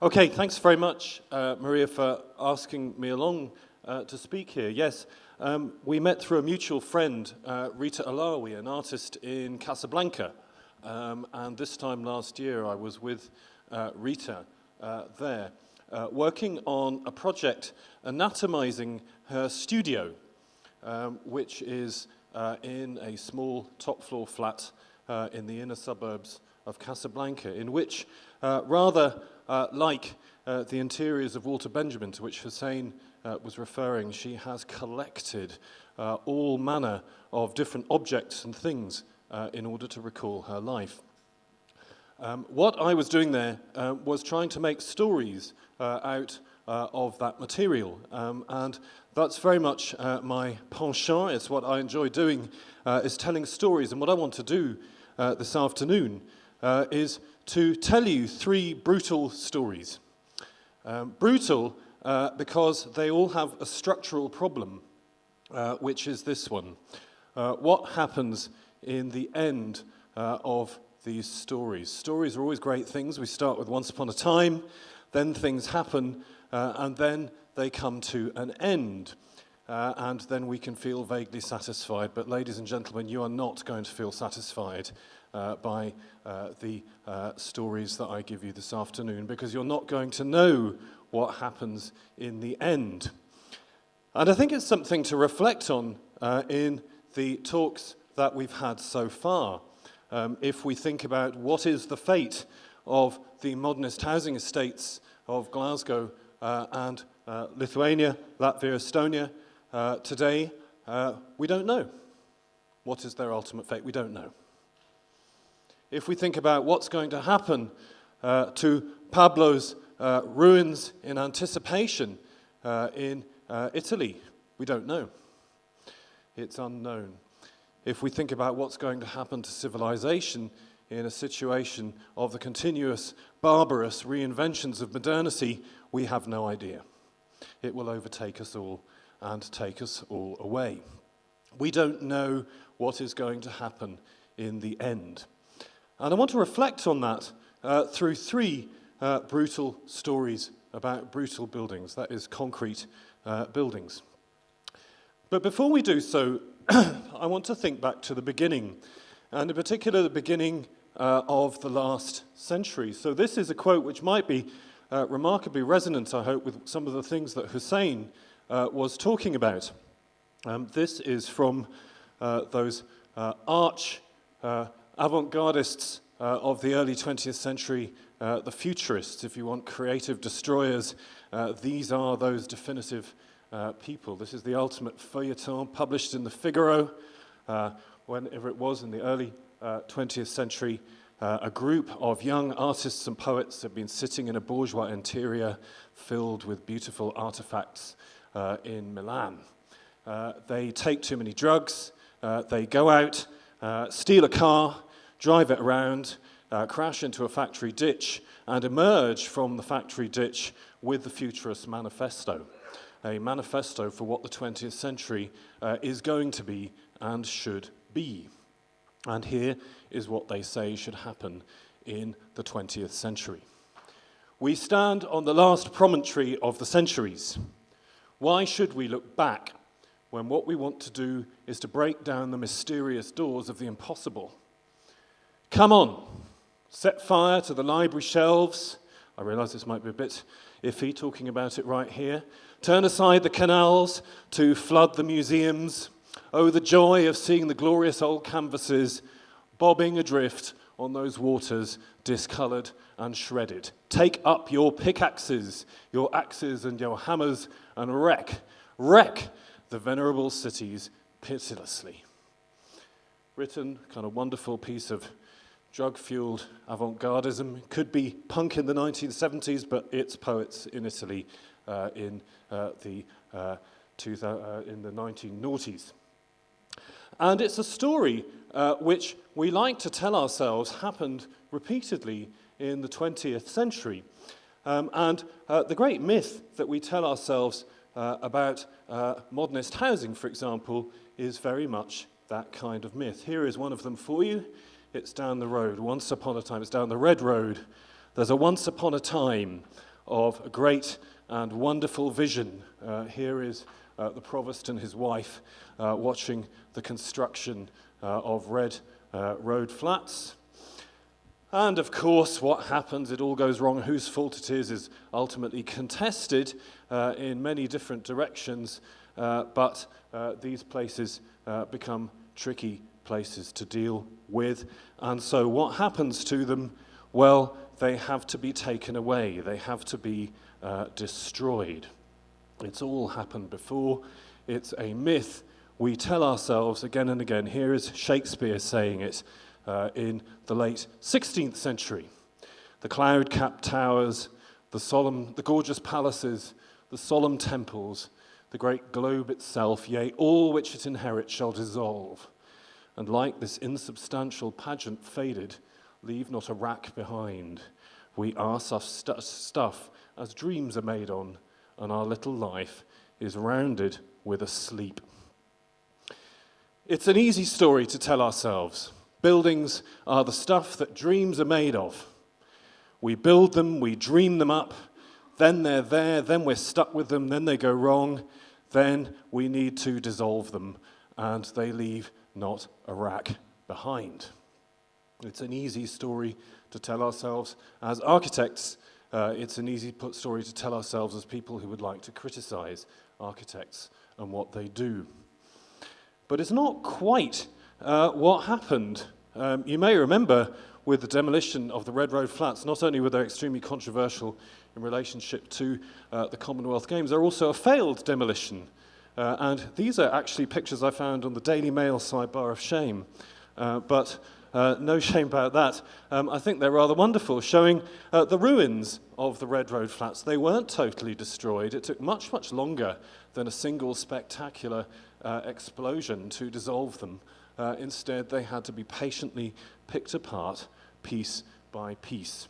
Okay, thanks very much, Maria, for asking me along to speak here. Yes, we met through a mutual friend, Rita Alawi, an artist in Casablanca. And this time last year, I was with Rita there, working on a project anatomizing her studio, which is in a small top-floor flat in the inner suburbs of Casablanca, in which, rather like the interiors of Walter Benjamin, to which Hussein was referring, she has collected all manner of different objects and things in order to recall her life. What I was doing there was trying to make stories out of that material, and that's very much my penchant. It's what I enjoy doing, is telling stories. And what I want to do this afternoon is to tell you three brutal stories. Brutal because they all have a structural problem, which is this one. What happens in the end of these stories? Stories are always great things. We start with once upon a time, then things happen, and then they come to an end. And then we can feel vaguely satisfied. But ladies and gentlemen, you are not going to feel satisfied by the stories that I give you this afternoon, because you're not going to know what happens in the end. And I think it's something to reflect on in the talks that we've had so far. If we think about what is the fate of the modernist housing estates of Glasgow and Lithuania, Latvia, Estonia, today, we don't know. What is their ultimate fate? We don't know. If we think about what's going to happen to Pablo's ruins in anticipation in Italy, we don't know. It's unknown. If we think about what's going to happen to civilization in a situation of the continuous barbarous reinventions of modernity, we have no idea. It will overtake us all and take us all away. We don't know what is going to happen in the end. And I want to reflect on that through three brutal stories about brutal buildings, that is, concrete buildings. But before we do so, I want to think back to the beginning, and in particular the beginning of the last century. So this is a quote which might be remarkably resonant, I hope, with some of the things that Hussein was talking about. This is from those arch avant-gardists of the early 20th century, the futurists, if you want, creative destroyers. These are those definitive people. This is the ultimate feuilleton published in the Figaro, whenever it was in the early 20th century. A group of young artists and poets have been sitting in a bourgeois interior filled with beautiful artifacts in Milan. They take too many drugs, they go out, steal a car, drive it around, crash into a factory ditch, and emerge from the factory ditch with the Futurist Manifesto, a manifesto for what the 20th century is going to be and should be. And here is what they say should happen in the 20th century. We stand on the last promontory of the centuries. Why should we look back when what we want to do is to break down the mysterious doors of the impossible? Come on, set fire to the library shelves. I realize this might be a bit iffy talking about it right here. Turn aside the canals to flood the museums. Oh, the joy of seeing the glorious old canvases bobbing adrift on those waters, discoloured and shredded. Take up your pickaxes, your axes and your hammers, and wreck the venerable cities pitilessly. Written, kind of wonderful piece of drug-fueled avant-gardism. Could be punk in the 1970s, but it's poets in Italy in the 1990s. And it's a story which we like to tell ourselves happened repeatedly in the 20th century. And the great myth that we tell ourselves about modernist housing, for example, is very much that kind of myth. Here is one of them for you. It's down the road. Once upon a time, it's down the red road. There's a once upon a time of a great and wonderful vision. Here is the provost and his wife watching the construction of Red Road Flats. And of course, what happens, it all goes wrong. Whose fault it is ultimately contested in many different directions, but these places become tricky places to deal with. And so what happens to them? Well, they have to be taken away. They have to be destroyed. It's all happened before. It's a myth we tell ourselves again and again. Here is Shakespeare saying it in the late 16th century. The cloud-capped towers, the gorgeous palaces, the solemn temples, the great globe itself, yea, all which it inherits shall dissolve, and like this insubstantial pageant faded, leave not a rack behind. We are such stuff as dreams are made on, and our little life is rounded with a sleep. It's an easy story to tell ourselves. Buildings are the stuff that dreams are made of. We build them, we dream them up, then they're there, then we're stuck with them, then they go wrong, then we need to dissolve them, and they leave not a rack behind. It's an easy story to tell ourselves as architects. It's an easy story to tell ourselves as people who would like to criticize architects and what they do. But it's not quite what happened. You may remember with the demolition of the Red Road Flats, not only were they extremely controversial in relationship to the Commonwealth Games, they're also a failed demolition. And these are actually pictures I found on the Daily Mail sidebar of shame. But no shame about that. I think they're rather wonderful, showing the ruins of the Red Road Flats. They weren't totally destroyed. It took much, much longer than a single spectacular explosion to dissolve them. Instead, they had to be patiently picked apart, piece by piece.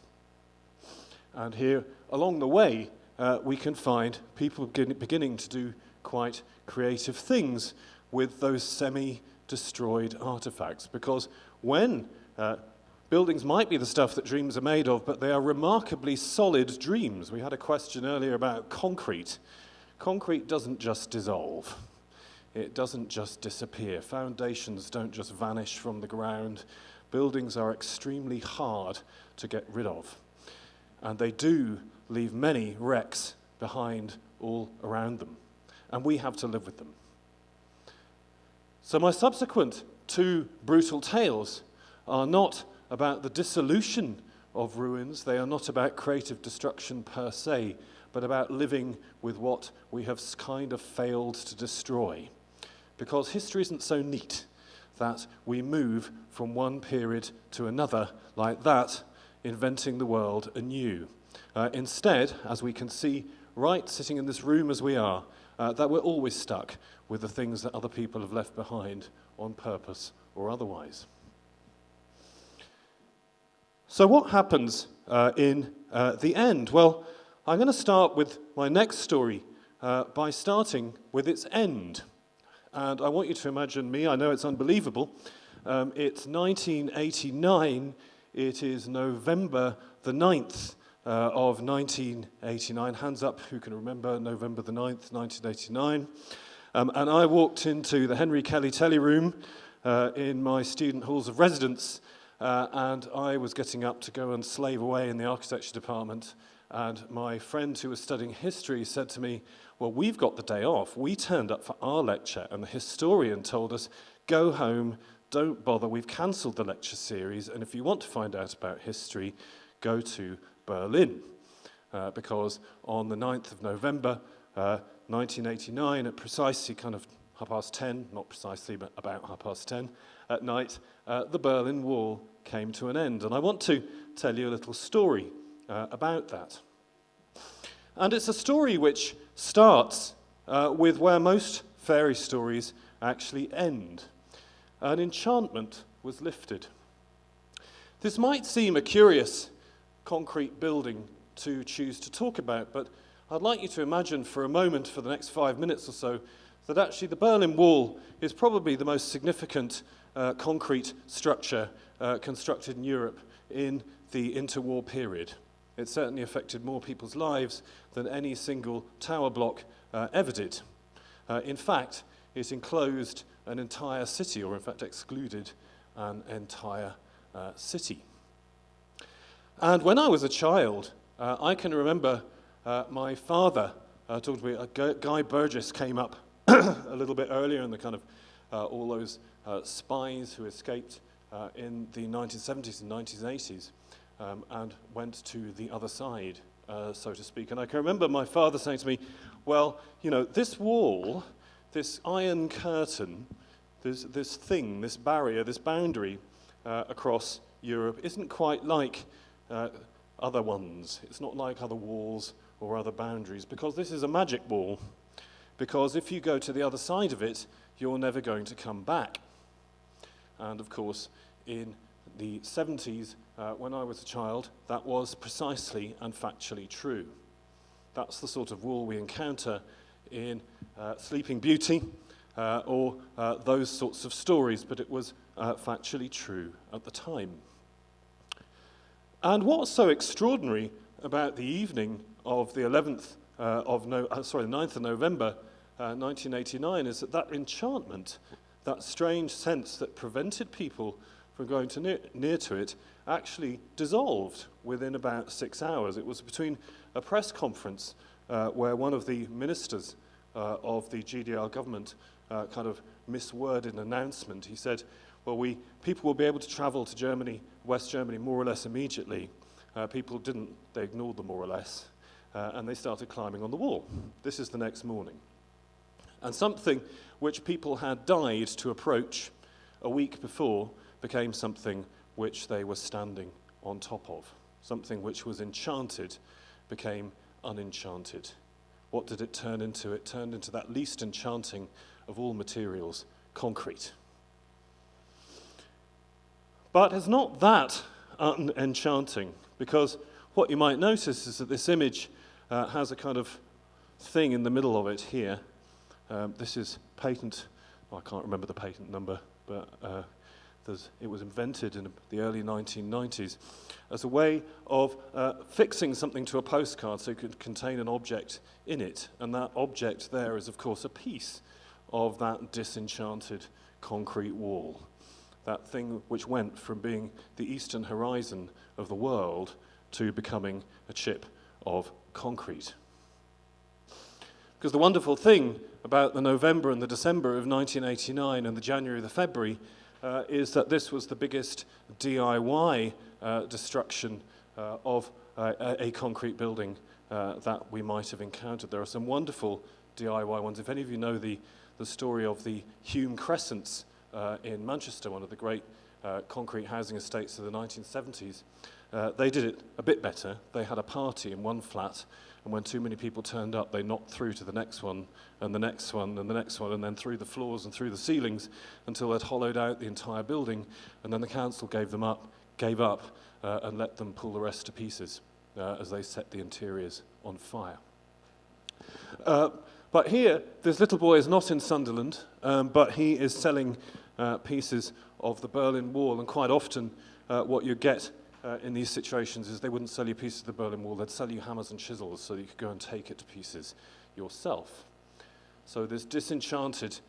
And here, along the way, we can find people beginning to do quite creative things with those semi-destroyed artifacts. Because when buildings might be the stuff that dreams are made of, but they are remarkably solid dreams. We had a question earlier about concrete. Concrete doesn't just dissolve. It doesn't just disappear. Foundations don't just vanish from the ground. Buildings are extremely hard to get rid of. And they do leave many wrecks behind all around them. And we have to live with them. So my subsequent two brutal tales are not about the dissolution of ruins. They are not about creative destruction per se, but about living with what we have kind of failed to destroy. Because history isn't so neat that we move from one period to another like that, inventing the world anew. Instead, as we can see right sitting in this room as we are, that we're always stuck with the things that other people have left behind on purpose or otherwise. So what happens in the end? Well, I'm going to start with my next story by starting with its end. And I want you to imagine me, I know it's unbelievable, it's 1989, it is November the 9th of 1989. Hands up, who can remember November the 9th, 1989. And I walked into the Henry Kelly Telly Room in my student halls of residence, and I was getting up to go and slave away in the architecture department. And my friend who was studying history said to me, well, we've got the day off. We turned up for our lecture, and the historian told us, go home, don't bother, we've cancelled the lecture series, and if you want to find out about history, go to Berlin. Because on the 9th of November, 1989, at precisely kind of 10:30, not precisely, but about 10:30 at night, the Berlin Wall came to an end. And I want to tell you a little story about that. And it's a story which starts with where most fairy stories actually end. An enchantment was lifted. This might seem a curious concrete building to choose to talk about, but I'd like you to imagine for a moment, for the next 5 minutes or so, that actually the Berlin Wall is probably the most significant concrete structure constructed in Europe in the interwar period. It certainly affected more people's lives than any single tower block ever did. In fact, it enclosed an entire city, or in fact excluded an entire city. And when I was a child, I can remember my father talking to me. Guy Burgess came up a little bit earlier, and the kind of all those spies who escaped in the 1970s and 1980s and went to the other side, so to speak. And I can remember my father saying to me, well, you know, this wall, this iron curtain, this thing, this barrier, this boundary across Europe isn't quite like other ones. It's not like other walls or other boundaries, because this is a magic wall. Because if you go to the other side of it, you're never going to come back. And of course, in the 70s, when I was a child, that was precisely and factually true. That's the sort of wall we encounter in Sleeping Beauty or those sorts of stories, but it was factually true at the time. And what's so extraordinary about the evening of the 9th of November 1989 is that enchantment, that strange sense that prevented people from going near to it, actually dissolved within about 6 hours. It was between a press conference where one of the ministers of the GDR government kind of misworded an announcement. He said, well, people will be able to travel to Germany, West Germany, more or less immediately. People didn't, they ignored them more or less, and they started climbing on the wall. This is the next morning. And something which people had died to approach a week before became something which they were standing on top of. Something which was enchanted became unenchanted. What did it turn into? It turned into that least enchanting of all materials, concrete. But it's not that unenchanting, because what you might notice is that this image has a kind of thing in the middle of it here. This is patent, I can't remember the patent number, but it was invented in the early 1990s as a way of fixing something to a postcard so it could contain an object in it. And that object there is, of course, a piece of that disenchanted concrete wall. That thing which went from being the eastern horizon of the world to becoming a chip of concrete. Because the wonderful thing about the November and the December of 1989 and the January and the February is that this was the biggest DIY destruction of a concrete building that we might have encountered. There are some wonderful DIY ones. If any of you know the story of the Hume Crescents in Manchester, one of the great concrete housing estates of the 1970s, they did it a bit better. They had a party in one flat, and when too many people turned up, they knocked through to the next one, and the next one, and the next one, and then through the floors and through the ceilings until they'd hollowed out the entire building, and then the council gave up, and let them pull the rest to pieces as they set the interiors on fire. But here, this little boy is not in Sunderland, but he is selling pieces of the Berlin Wall, and quite often what you get in these situations is they wouldn't sell you pieces of the Berlin Wall, they'd sell you hammers and chisels so that you could go and take it to pieces yourself. So this disenchanted,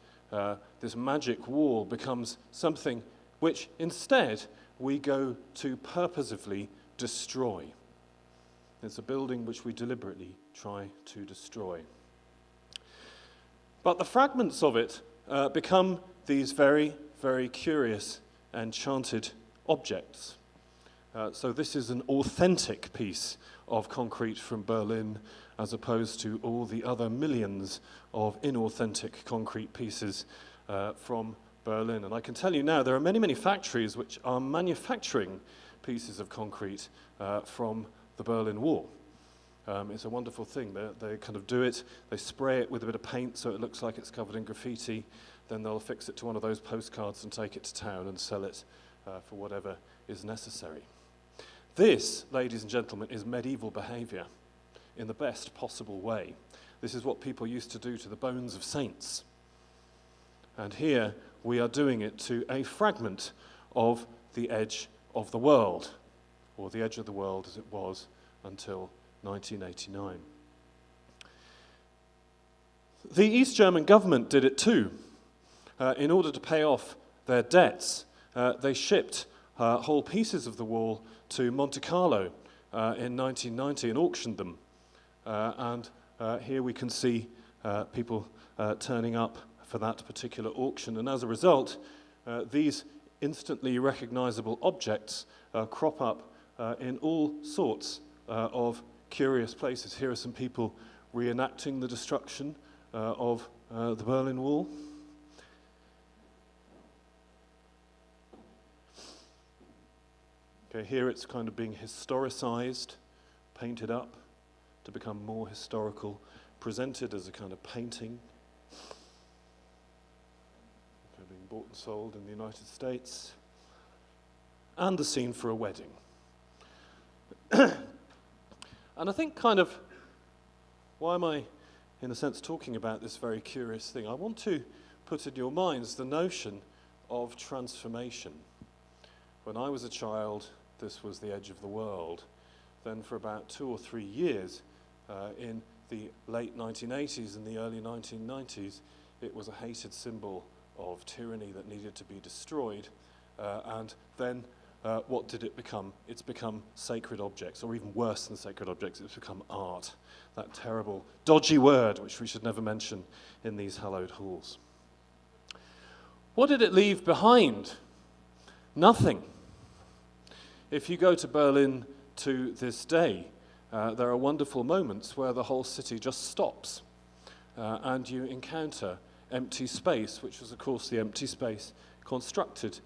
this magic wall becomes something which instead we go to purposefully destroy. It's a building which we deliberately try to destroy. But the fragments of it become these very, very curious, enchanted objects. So this is an authentic piece of concrete from Berlin, as opposed to all the other millions of inauthentic concrete pieces from Berlin. And I can tell you now, there are many, many factories which are manufacturing pieces of concrete from the Berlin Wall. It's a wonderful thing. They kind of do it, they spray it with a bit of paint so it looks like it's covered in graffiti, then they'll fix it to one of those postcards and take it to town and sell it for whatever is necessary. This, ladies and gentlemen, is medieval behavior in the best possible way. This is what people used to do to the bones of saints. And here we are doing it to a fragment of the edge of the world, or the edge of the world as it was until 1989. The East German government did it too. In order to pay off their debts, they shipped whole pieces of the wall to Monte Carlo in 1990 and auctioned them. And here we can see people turning up for that particular auction. And as a result, these instantly recognizable objects crop up in all sorts of curious places. Here are some people reenacting the destruction of the Berlin Wall. Okay, here it's kind of being historicized, painted up to become more historical, presented as a kind of painting. Okay, being bought and sold in the United States. And the scene for a wedding. And I think kind of, why am I, in a sense, talking about this very curious thing? I want to put in your minds the notion of transformation. When I was a child, this was the edge of the world. Then for about 2 or 3 years, in the late 1980s and the early 1990s, it was a hated symbol of tyranny that needed to be destroyed. And then what did it become? It's become sacred objects, or even worse than sacred objects, it's become art. That terrible, dodgy word which we should never mention in these hallowed halls. What did it leave behind? Nothing. If you go to Berlin to this day, there are wonderful moments where the whole city just stops and you encounter empty space, which was, of course, the empty space constructed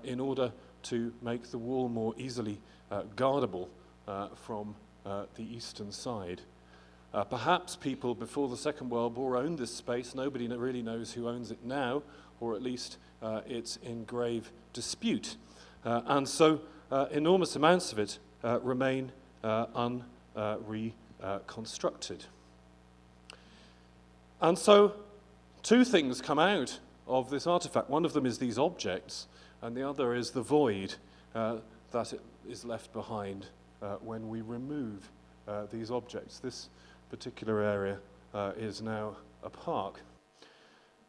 in order to make the wall more easily guardable from the eastern side. Perhaps people before the Second World War owned this space. Nobody really knows who owns it now, or at least it's in grave dispute. And so enormous amounts of it remain reconstructed. And so 2 things come out of this artifact. One of them is these objects, and the other is the void that is left behind when we remove these objects. This particular area is now a park.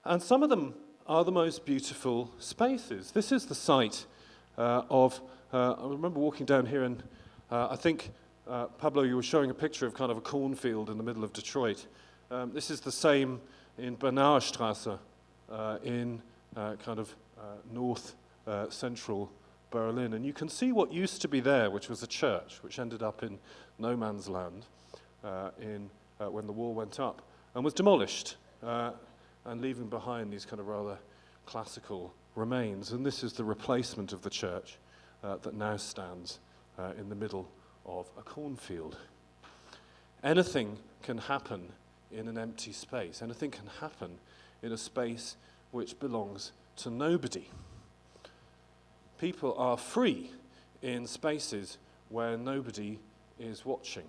And some of them are the most beautiful spaces. This is the site of, I remember walking down here and I think, Pablo, you were showing a picture of kind of a cornfield in the middle of Detroit. This is the same in Bernauerstrasse in kind of north central Berlin. And you can see what used to be there, which was a church, which ended up in no man's land when the wall went up, and was demolished, and leaving behind these kind of rather classical remains. And this is the replacement of the church that now stands in the middle of a cornfield. Anything can happen in an empty space. Anything can happen in a space which belongs to nobody. People are free in spaces where nobody is watching.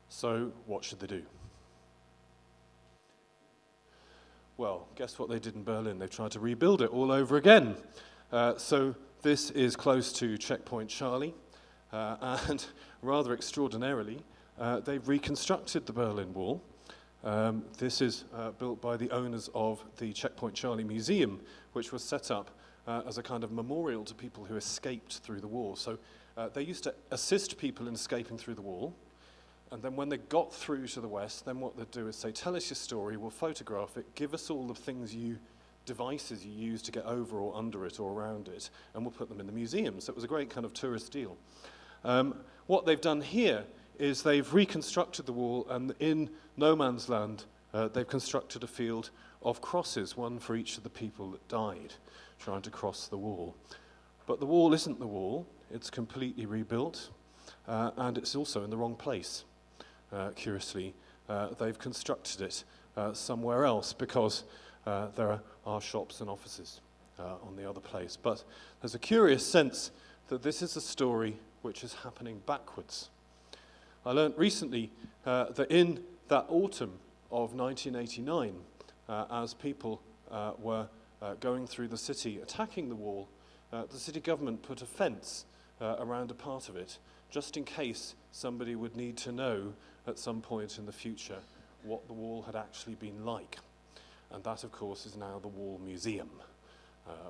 So what should they do? Well, guess what they did in Berlin? They tried to rebuild it all over again. So this is close to Checkpoint Charlie, and rather extraordinarily, they've reconstructed the Berlin Wall. This is built by the owners of the Checkpoint Charlie Museum, which was set up as a kind of memorial to people who escaped through the wall. So they used to assist people in escaping through the wall, and then when they got through to the west, then what they'd do is say, tell us your story, we'll photograph it, give us all the devices you use to get over or under it or around it, and we'll put them in the museum. So it was a great kind of tourist deal. What they've done here is they've reconstructed the wall, and in no man's land, they've constructed a field of crosses, one for each of the people that died trying to cross the wall. But the wall isn't the wall, it's completely rebuilt, and it's also in the wrong place. Curiously, they've constructed it somewhere else because there are shops and offices on the other place. But there's a curious sense that this is a story which is happening backwards. I learned recently that in that autumn of 1989, as people were going through the city, attacking the wall, the city government put a fence around a part of it, just in case somebody would need to know at some point in the future what the wall had actually been like. And that, of course, is now the Wall Museum,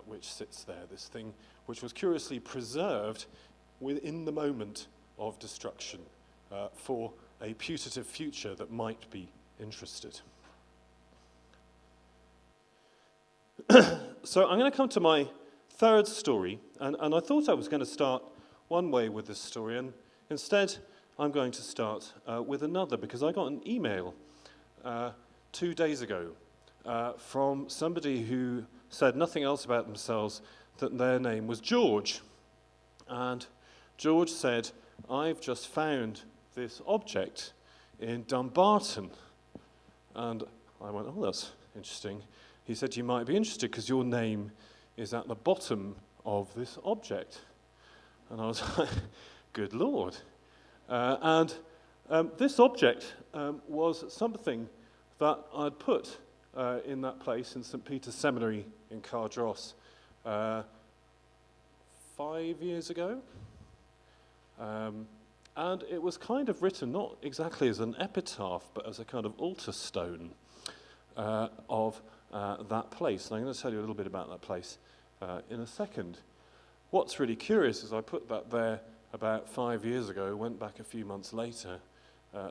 which sits there, this thing which was curiously preserved within the moment of destruction for a putative future that might be interested. So I'm going to come to my third story, and I thought I was going to start one way with this story, and instead I'm going to start with another, because I got an email 2 days ago from somebody who said nothing else about themselves that their name was George. And George said, "I've just found this object in Dumbarton." And I went, "Oh, that's interesting." He said, "You might be interested because your name is at the bottom of this object." And I was like, good Lord. This object was something that I'd put in that place in St. Peter's Seminary in Cardross 5 years ago. And it was kind of written not exactly as an epitaph, but as a kind of altar stone of that place. And I'm going to tell you a little bit about that place in a second. What's really curious is I put that there about 5 years ago, went back a few months later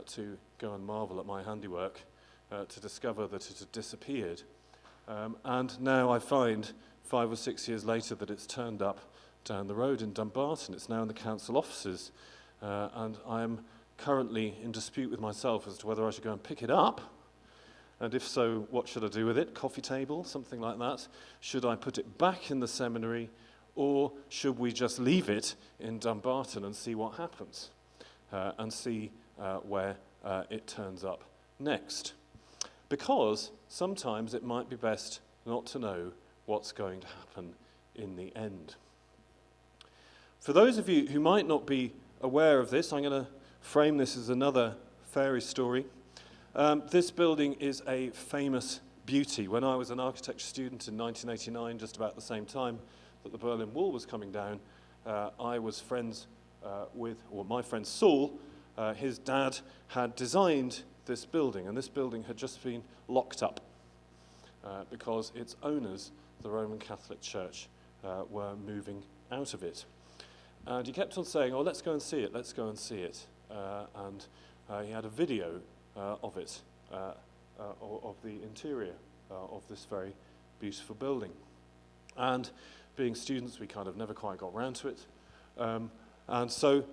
to go and marvel at my handiwork, to discover that it had disappeared. And now I find 5 or 6 years later that it's turned up down the road in Dumbarton. It's now in the council offices, and I'm currently in dispute with myself as to whether I should go and pick it up, and if so, what should I do with it? Coffee table, something like that? Should I put it back in the seminary, or should we just leave it in Dumbarton and see what happens, and see where it turns up next? Because sometimes it might be best not to know what's going to happen in the end. For those of you who might not be aware of this, I'm going to frame this as another fairy story. This building is a famous beauty. When I was an architecture student in 1989, just about the same time that the Berlin Wall was coming down, I was friends my friend Saul, his dad had designed this building, and this building had just been locked up because its owners, the Roman Catholic Church, were moving out of it. And he kept on saying, "Oh, let's go and see it, let's go and see it." And he had a video of it, of the interior of this very beautiful building. And being students, we kind of never quite got round to it. And so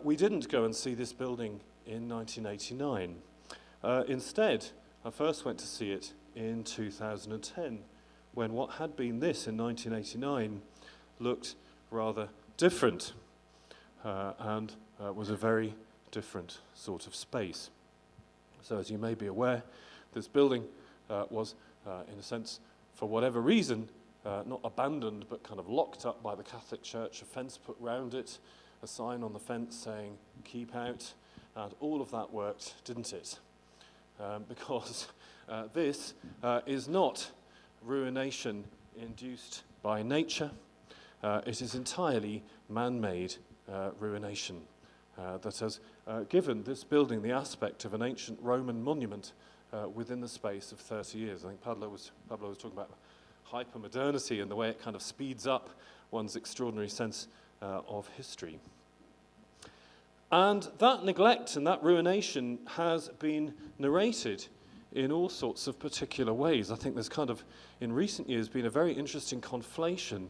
we didn't go and see this building in 1989. Instead, I first went to see it in 2010, when what had been this in 1989 looked rather different, and was a very different sort of space. So as you may be aware, this building was, in a sense, for whatever reason, not abandoned, but kind of locked up by the Catholic Church, a fence put round it, a sign on the fence saying, "Keep out," and all of that worked, didn't it? Because this is not ruination induced by nature. It is entirely man-made ruination that has given this building the aspect of an ancient Roman monument within the space of 30 years. I think Pablo was talking about hypermodernity and the way it kind of speeds up one's extraordinary sense of history. And that neglect and that ruination has been narrated in all sorts of particular ways. I think there's kind of, in recent years, been a very interesting conflation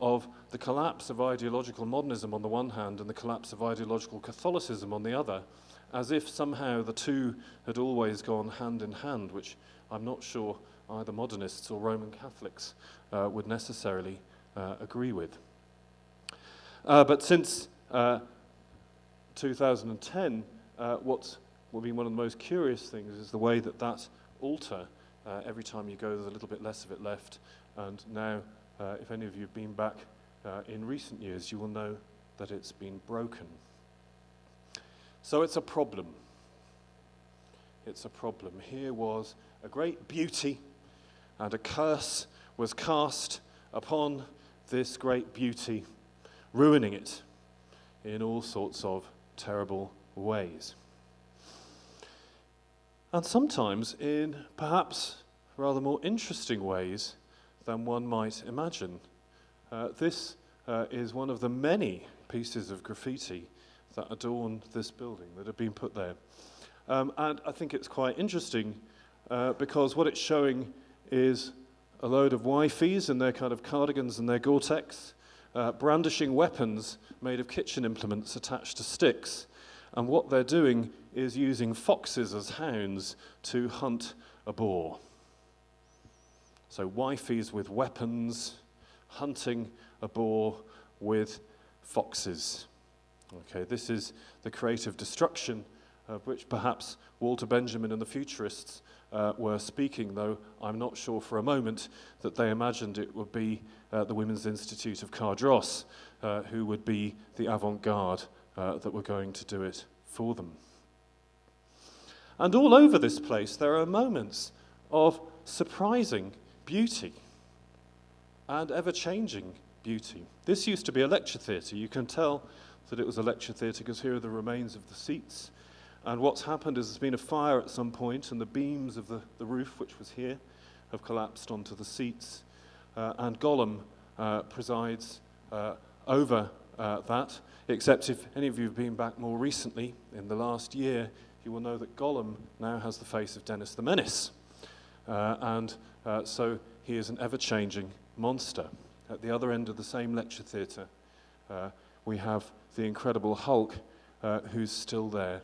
of the collapse of ideological modernism on the one hand and the collapse of ideological Catholicism on the other, as if somehow the two had always gone hand in hand, which I'm not sure either modernists or Roman Catholics would necessarily agree with. But since 2010, what's been one of the most curious things is the way that that altar, every time you go, there's a little bit less of it left, and now, if any of you have been back in recent years, you will know that it's been broken. So it's a problem. It's a problem. Here was a great beauty, and a curse was cast upon this great beauty, ruining it in all sorts of terrible ways. And sometimes in perhaps rather more interesting ways than one might imagine. This is one of the many pieces of graffiti that adorn this building that have been put there. And I think it's quite interesting because what it's showing is a load of wifeys in their kind of cardigans and their Gore-Tex, brandishing weapons made of kitchen implements attached to sticks. And what they're doing is using foxes as hounds to hunt a boar. So wifeys with weapons, hunting a boar with foxes. Okay, this is the creative destruction of which perhaps Walter Benjamin and the futurists were speaking, though I'm not sure for a moment that they imagined it would be the Women's Institute of Cardross who would be the avant-garde that were going to do it for them. And all over this place there are moments of surprising beauty and ever-changing beauty. This used to be a lecture theatre. You can tell that it was a lecture theatre because here are the remains of the seats. And what's happened is there's been a fire at some point and the beams of the roof, which was here, have collapsed onto the seats. And Gollum presides over that, except if any of you have been back more recently, in the last year, you will know that Gollum now has the face of Dennis the Menace. So he is an ever-changing monster. At the other end of the same lecture theatre, we have the Incredible Hulk, who's still there.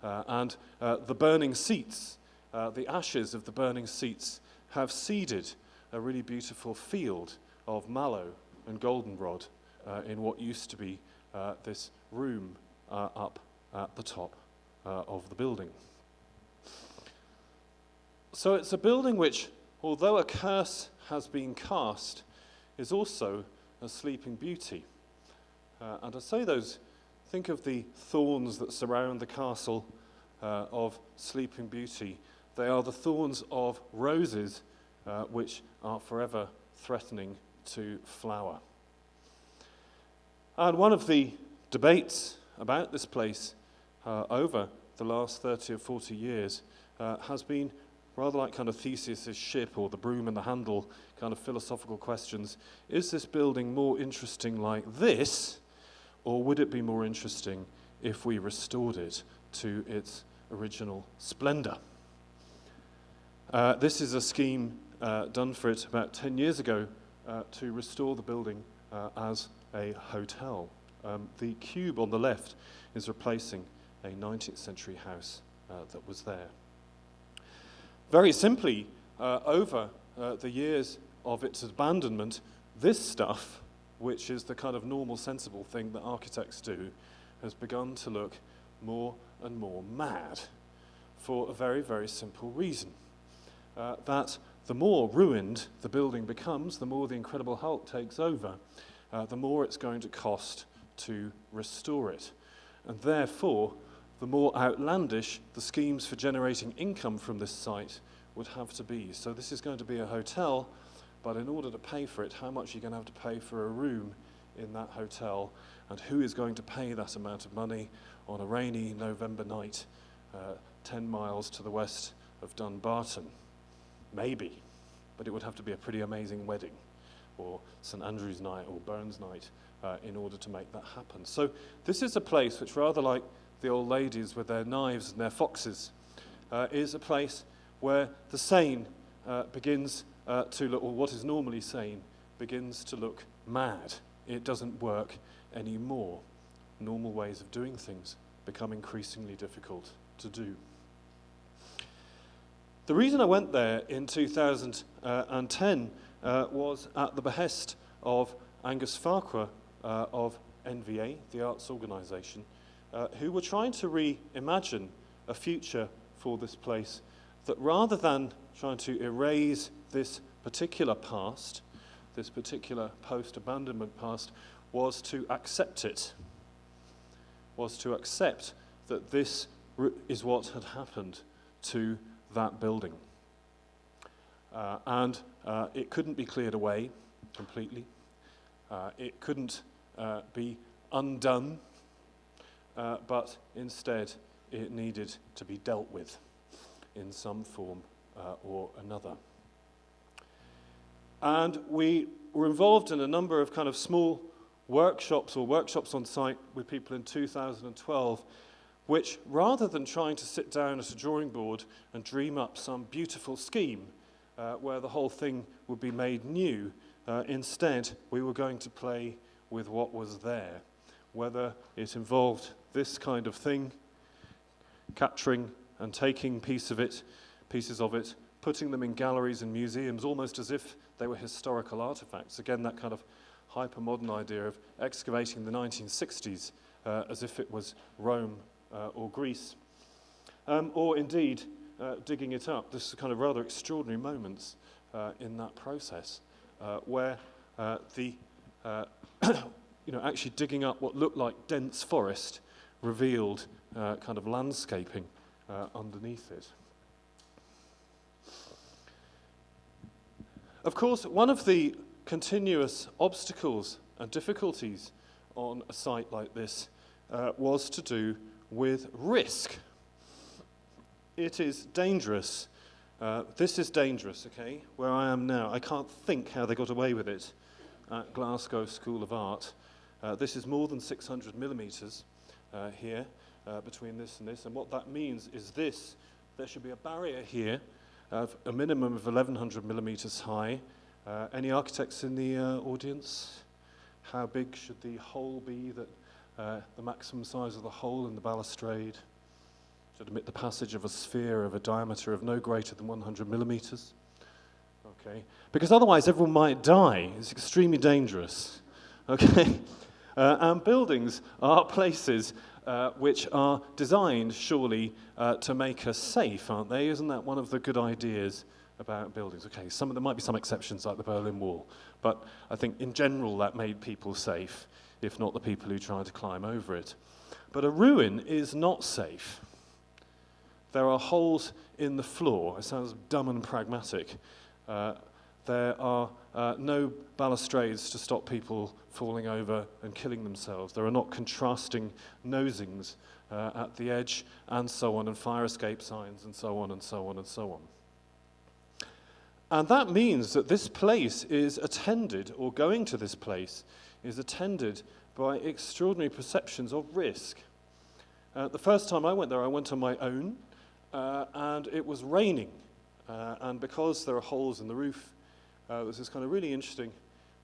And the burning seats, the ashes of the burning seats, have seeded a really beautiful field of mallow and goldenrod in what used to be this room up at the top of the building. So it's a building which, although a curse has been cast, is also a sleeping beauty. And I say those, think of the thorns that surround the castle of Sleeping Beauty. They are the thorns of roses which are forever threatening to flower. And one of the debates about this place over the last 30 or 40 years has been rather like kind of Theseus's ship or the broom and the handle kind of philosophical questions. Is this building more interesting like this, or would it be more interesting if we restored it to its original splendor? This is a scheme done for it about 10 years ago to restore the building as a hotel. The cube on the left is replacing a 19th century house that was there. Very simply, over the years of its abandonment, this stuff, which is the kind of normal, sensible thing that architects do, has begun to look more and more mad for a very, very simple reason. That the more ruined the building becomes, the more the Incredible Hulk takes over, the more it's going to cost to restore it. And therefore, the more outlandish the schemes for generating income from this site would have to be. So this is going to be a hotel, but in order to pay for it, how much are you going to have to pay for a room in that hotel? And who is going to pay that amount of money on a rainy November night 10 miles to the west of Dunbarton? Maybe, but it would have to be a pretty amazing wedding, or St Andrew's night, or Burns night, in order to make that happen. So this is a place which, rather like the old ladies with their knives and their foxes, is a place where the sane begins to look, or what is normally sane, begins to look mad. It doesn't work anymore. Normal ways of doing things become increasingly difficult to do. The reason I went there in 2010 was at the behest of Angus Farquhar of NVA, the arts organisation, who were trying to reimagine a future for this place that, rather than trying to erase this particular past, this particular post-abandonment past, was to accept it, was to accept that this is what had happened to that building. And it couldn't be cleared away completely. It couldn't be undone. but instead it needed to be dealt with in some form or another. And we were involved in a number of kind of small workshops on site with people in 2012, which rather than trying to sit down at a drawing board and dream up some beautiful scheme where the whole thing would be made new, instead we were going to play with what was there, whether it involved this kind of thing, capturing and taking pieces of it, putting them in galleries and museums, almost as if they were historical artifacts. Again, that kind of hyper-modern idea of excavating the 1960s as if it was Rome or Greece. Or indeed, digging it up. This is kind of rather extraordinary moments in that process where actually digging up what looked like dense forest revealed kind of landscaping underneath it. Of course, one of the continuous obstacles and difficulties on a site like this was to do with risk. It is dangerous. This is dangerous, okay? Where I am now, I can't think how they got away with it at Glasgow School of Art. This is more than 600 millimetres here between this and this, and what that means is this. There should be a barrier here of a minimum of 1100 millimetres high. Any architects in the audience? How big should the hole be, that the maximum size of the hole in the balustrade should admit the passage of a sphere of a diameter of no greater than 100 millimetres? Okay, because otherwise everyone might die. It's extremely dangerous. Okay, and buildings are places which are designed, surely, to make us safe, aren't they? Isn't that one of the good ideas about buildings? Okay, there might be some exceptions like the Berlin Wall, but I think in general that made people safe, if not the people who tried to climb over it. But a ruin is not safe. There are holes in the floor. It sounds dumb and pragmatic. There are no balustrades to stop people falling over and killing themselves. There are not contrasting nosings at the edge, and so on, and fire escape signs, and so on, and so on, and so on. And that means that this place is attended, or going to this place is attended by extraordinary perceptions of risk. The first time I went there, I went on my own, and it was raining. And because there are holes in the roof, there's this kind of really interesting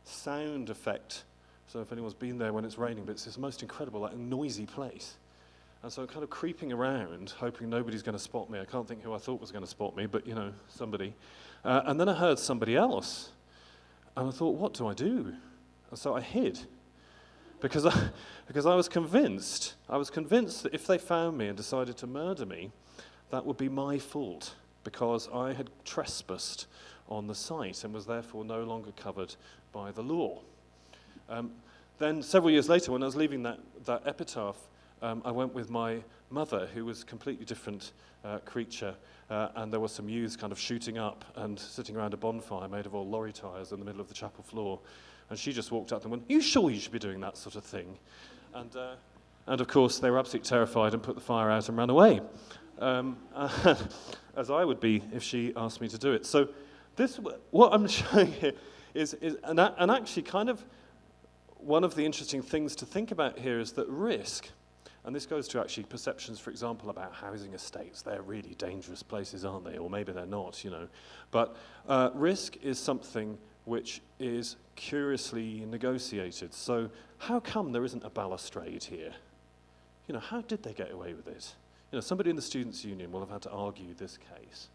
sound effect. So if anyone's been there when it's raining, but it's this most incredible, like, noisy place. And so I'm kind of creeping around, hoping nobody's going to spot me. I can't think who I thought was going to spot me, but, somebody. And then I heard somebody else. And I thought, what do I do? And so I hid. Because I was convinced. I was convinced that if they found me and decided to murder me, that would be my fault, because I had trespassed on the site and was therefore no longer covered by the law. Then several years later, when I was leaving that epitaph, I went with my mother, who was a completely different creature, and there were some youths kind of shooting up and sitting around a bonfire made of old lorry tyres in the middle of the chapel floor. And she just walked up and went, "Are you sure you should be doing that sort of thing?" And of course, they were absolutely terrified and put the fire out and ran away, as I would be if she asked me to do it. So what I'm showing here is and actually kind of one of the interesting things to think about here is that risk, and this goes to actually perceptions, for example, about housing estates. They're really dangerous places, aren't they? Or maybe they're not, But risk is something which is curiously negotiated. So how come there isn't a balustrade here? How did they get away with it? Somebody in the Students' Union will have had to argue this case.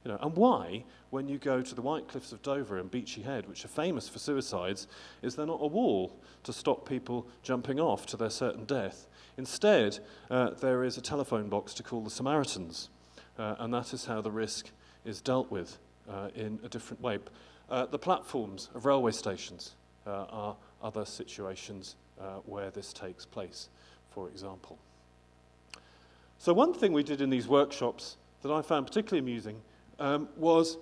And why, when you go to the White Cliffs of Dover and Beachy Head, which are famous for suicides, is there not a wall to stop people jumping off to their certain death? Instead, there is a telephone box to call the Samaritans, and that is how the risk is dealt with in a different way. The platforms of railway stations are other situations where this takes place, for example. So one thing we did in these workshops that I found particularly amusing was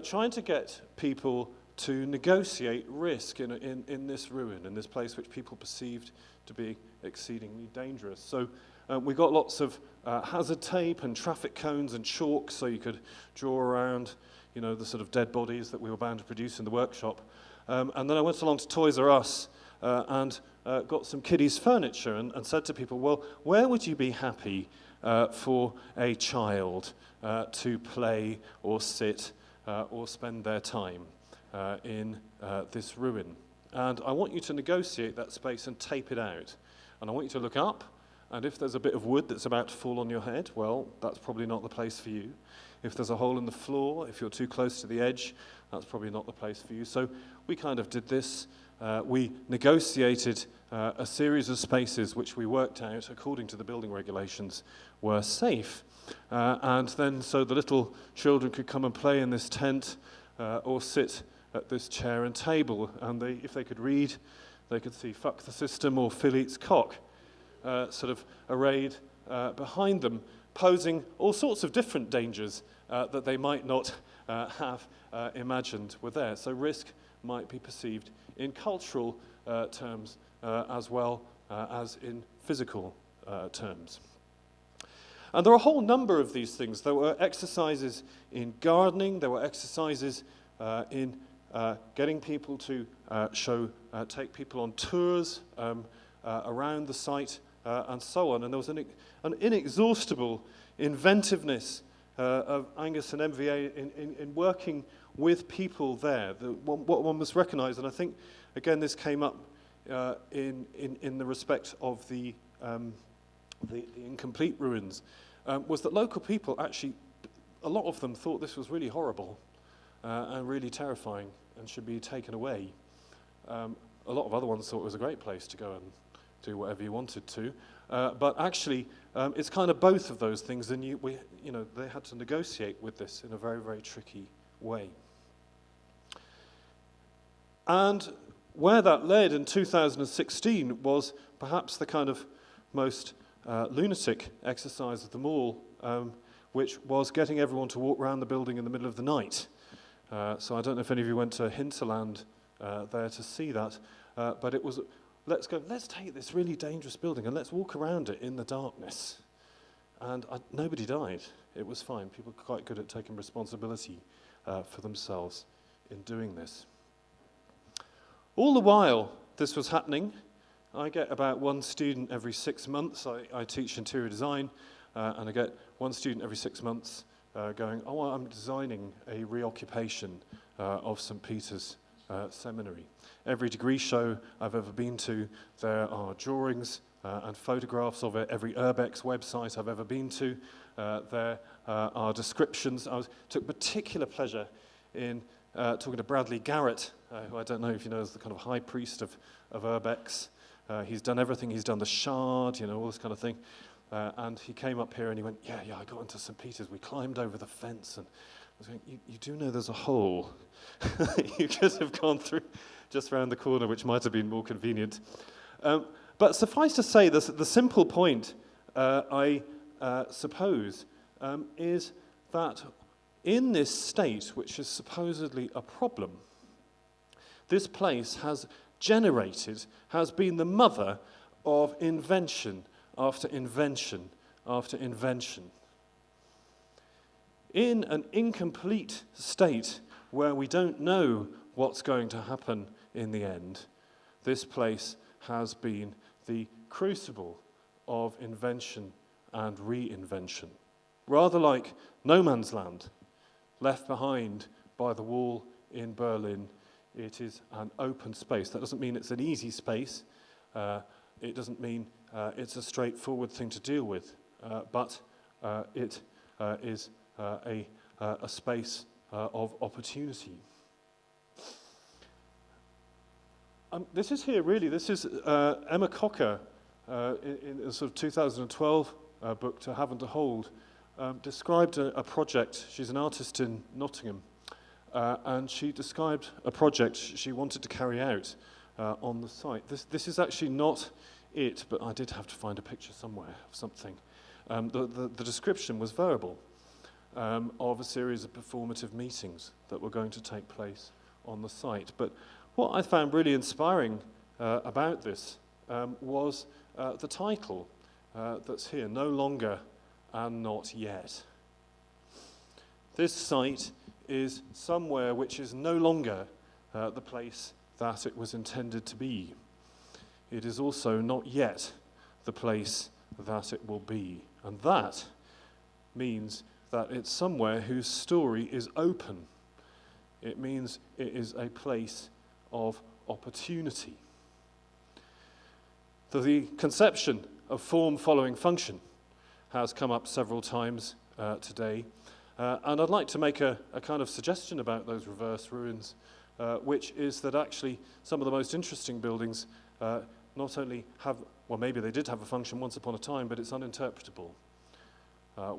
trying to get people to negotiate risk in this ruin, in this place which people perceived to be exceedingly dangerous. So we got lots of hazard tape and traffic cones and chalk so you could draw around, you know, the sort of dead bodies that we were bound to produce in the workshop. And then I went along to Toys R Us and got some kiddies' furniture and said to people, well, where would you be happy for a child to play or sit or spend their time in this ruin? And I want you to negotiate that space and tape it out. And I want you to look up, and if there's a bit of wood that's about to fall on your head, well, that's probably not the place for you. If there's a hole in the floor, if you're too close to the edge, that's probably not the place for you. So we kind of did this. We negotiated a series of spaces which we worked out, according to the building regulations, were safe. And then so the little children could come and play in this tent or sit at this chair and table. And if they could read, they could see "Fuck the System" or "Phil Eats Cock" sort of arrayed behind them, posing all sorts of different dangers that they might not have imagined were there. So risk might be perceived in cultural terms as well as in physical terms. And there are a whole number of these things. There were exercises in gardening, there were exercises in getting people to take people on tours around the site and so on. And there was an inexhaustible inventiveness of Angus and MVA in working with people there. What one must recognise, and I think, again, this came up in the respect of the incomplete ruins, was that local people actually, a lot of them thought this was really horrible and really terrifying and should be taken away. A lot of other ones thought it was a great place to go and do whatever you wanted to. But actually, it's kind of both of those things, and they had to negotiate with this in a very, very tricky way. And where that led in 2016 was perhaps the kind of most lunatic exercise of them all, which was getting everyone to walk around the building in the middle of the night. So I don't know if any of you went to Hinterland there to see that, but it was, let's take this really dangerous building and let's walk around it in the darkness. And nobody died. It was fine. People were quite good at taking responsibility for themselves in doing this. All the while this was happening, I get about one student every 6 months. I teach interior design, and I get one student every 6 months going, oh, I'm designing a reoccupation of St. Peter's Seminary. Every degree show I've ever been to, there are drawings and photographs of it. Every Urbex website I've ever been to, there are descriptions. Took particular pleasure in talking to Bradley Garrett, who I don't know if you know is the kind of high priest of Urbex. He's done everything. He's done the Shard, all this kind of thing. And he came up here and he went, yeah, I got into St. Peter's. We climbed over the fence. And I was going, you do know there's a hole. You could have gone through just round the corner, which might have been more convenient. But suffice to say, the simple point, I suppose, is that in this state, which is supposedly a problem, this place has been the mother of invention after invention after invention. In an incomplete state where we don't know what's going to happen in the end, this place has been the crucible of invention and reinvention. Rather like no man's land, left behind by the wall in Berlin, it is an open space. That doesn't mean it's an easy space. It doesn't mean it's a straightforward thing to deal with. But it is a space of opportunity. This is Emma Cocker in a sort of 2012 book, To Have and to Hold, described a project. She's an artist in Nottingham, and she described a project she wanted to carry out on the site. This is actually not it, but I did have to find a picture somewhere of something. The description was verbal of a series of performative meetings that were going to take place on the site. But what I found really inspiring about this was the title that's here, No Longer and Not Yet. This site is somewhere which is no longer the place that it was intended to be. It is also not yet the place that it will be. And that means that it's somewhere whose story is open. It means it is a place of opportunity. The conception of form following function has come up several times today. And I'd like to make a kind of suggestion about those reverse ruins, which is that actually some of the most interesting buildings not only have, well, maybe they did have a function once upon a time, but it's uninterpretable.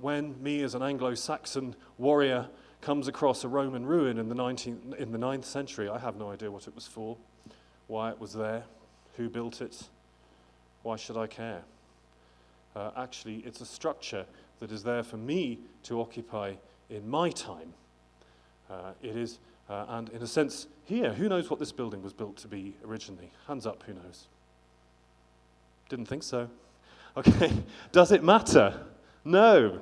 When me as an Anglo-Saxon warrior comes across a Roman ruin in the 9th century, I have no idea what it was for, why it was there, who built it, why should I care? Actually, it's a structure that is there for me to occupy in my time. It is, and in a sense, here, who knows what this building was built to be originally? Hands up, who knows? Didn't think so. Okay, does it matter? No.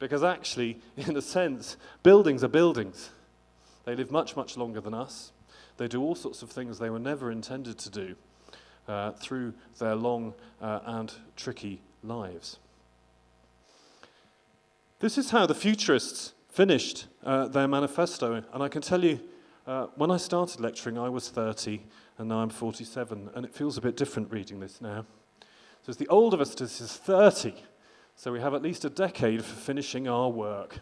Because actually, in a sense, buildings are buildings. They live much, much longer than us. They do all sorts of things they were never intended to do through their long and tricky lives. This is how the futurists finished their manifesto, and I can tell you, when I started lecturing, I was 30, and now I'm 47, and it feels a bit different reading this now. So as the older of us, this is 30, so we have at least a decade for finishing our work.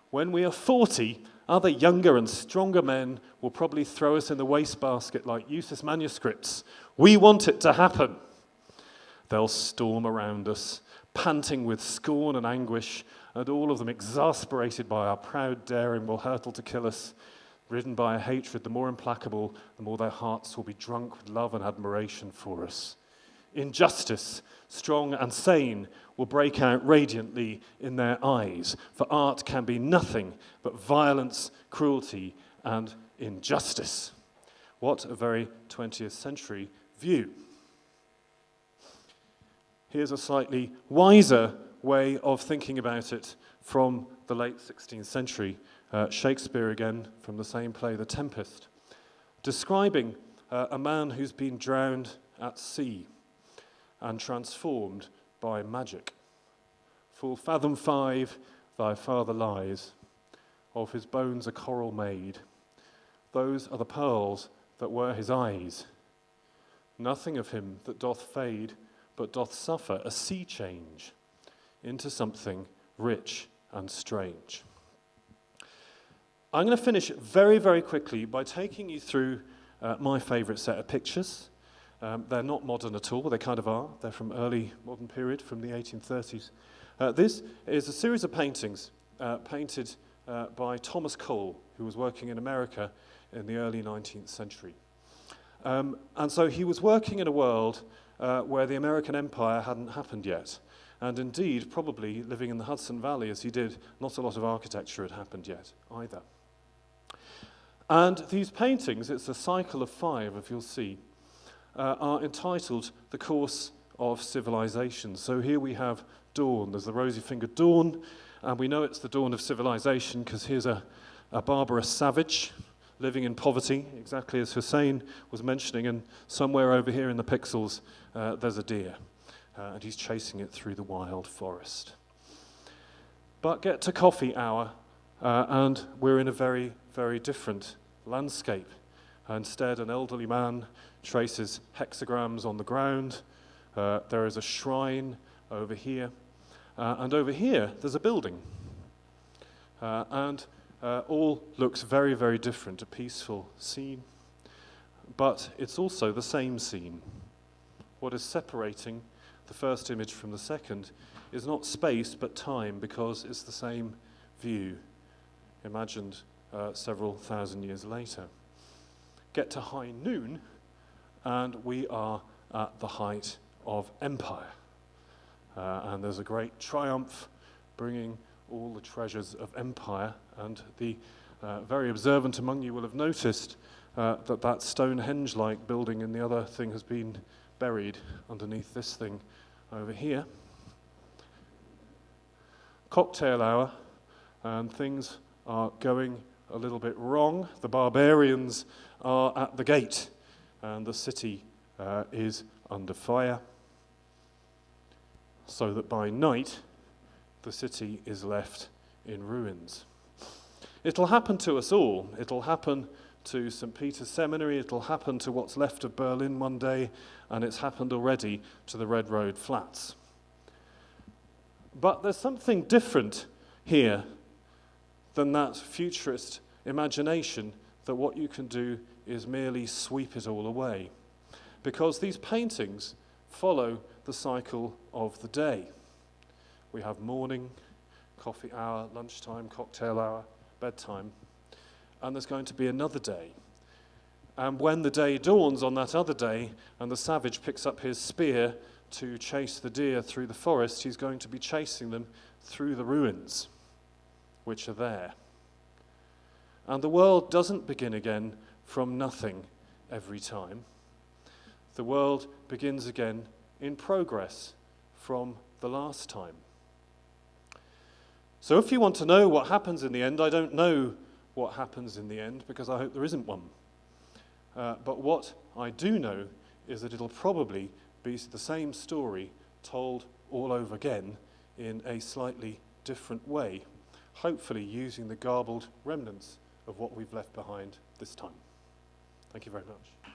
When we are 40, other younger and stronger men will probably throw us in the wastebasket like useless manuscripts. We want it to happen. They'll storm around us, panting with scorn and anguish, and all of them exasperated by our proud daring will hurtle to kill us. Ridden by a hatred the more implacable, the more their hearts will be drunk with love and admiration for us. Injustice, strong and sane, will break out radiantly in their eyes, for art can be nothing but violence, cruelty, and injustice. What a very 20th century view. Here's a slightly wiser way of thinking about it from the late 16th century. Shakespeare again, from the same play, The Tempest, describing a man who's been drowned at sea and transformed by magic. Full fathom 5, thy father lies, of his bones a coral made. Those are the pearls that were his eyes. Nothing of him that doth fade, but doth suffer a sea change into something rich and strange. I'm going to finish very, very quickly by taking you through my favourite set of pictures. They're not modern at all, they kind of are. They're from early modern period, from the 1830s. This is a series of paintings painted by Thomas Cole, who was working in America in the early 19th century. And so he was working in a world where the American Empire hadn't happened yet. And indeed, probably living in the Hudson Valley as he did, not a lot of architecture had happened yet either. And these paintings, it's a cycle of 5, if you'll see, are entitled The Course of Civilization. So here we have dawn. There's the rosy-fingered dawn, and we know it's the dawn of civilization because here's a barbarous savage living in poverty, exactly as Hussein was mentioning, and somewhere over here in the pixels there's a deer, and he's chasing it through the wild forest. But get to coffee hour, and we're in a very, very different landscape. Instead, an elderly man traces hexagrams on the ground. There is a shrine over here. And over here, there's a building. And all looks very, very different, a peaceful scene. But it's also the same scene. What is separating the first image from the second is not space, but time, because it's the same view, imagined several thousand years later. Get to high noon, and we are at the height of empire. And there's a great triumph bringing all the treasures of empire, and the Very observant among you will have noticed that Stonehenge-like building in the other thing has been buried underneath this thing over here. Cocktail hour, and things are going a little bit wrong. The barbarians are at the gate, and the city is under fire, so that by night the city is left in ruins. It'll happen to us all. It'll happen to St. Peter's Seminary, it'll happen to what's left of Berlin one day, and it's happened already to the Red Road Flats. But there's something different here than that futurist imagination that what you can do is merely sweep it all away. Because these paintings follow the cycle of the day. We have morning, coffee hour, lunchtime, cocktail hour, bedtime, and there's going to be another day. And when the day dawns on that other day, and the savage picks up his spear to chase the deer through the forest, he's going to be chasing them through the ruins, which are there. And the world doesn't begin again from nothing every time. The world begins again in progress from the last time. So if you want to know what happens in the end, I don't know what happens in the end because I hope there isn't one. But what I do know is that it'll probably be the same story told all over again in a slightly different way, hopefully using the garbled remnants of what we've left behind this time. Thank you very much.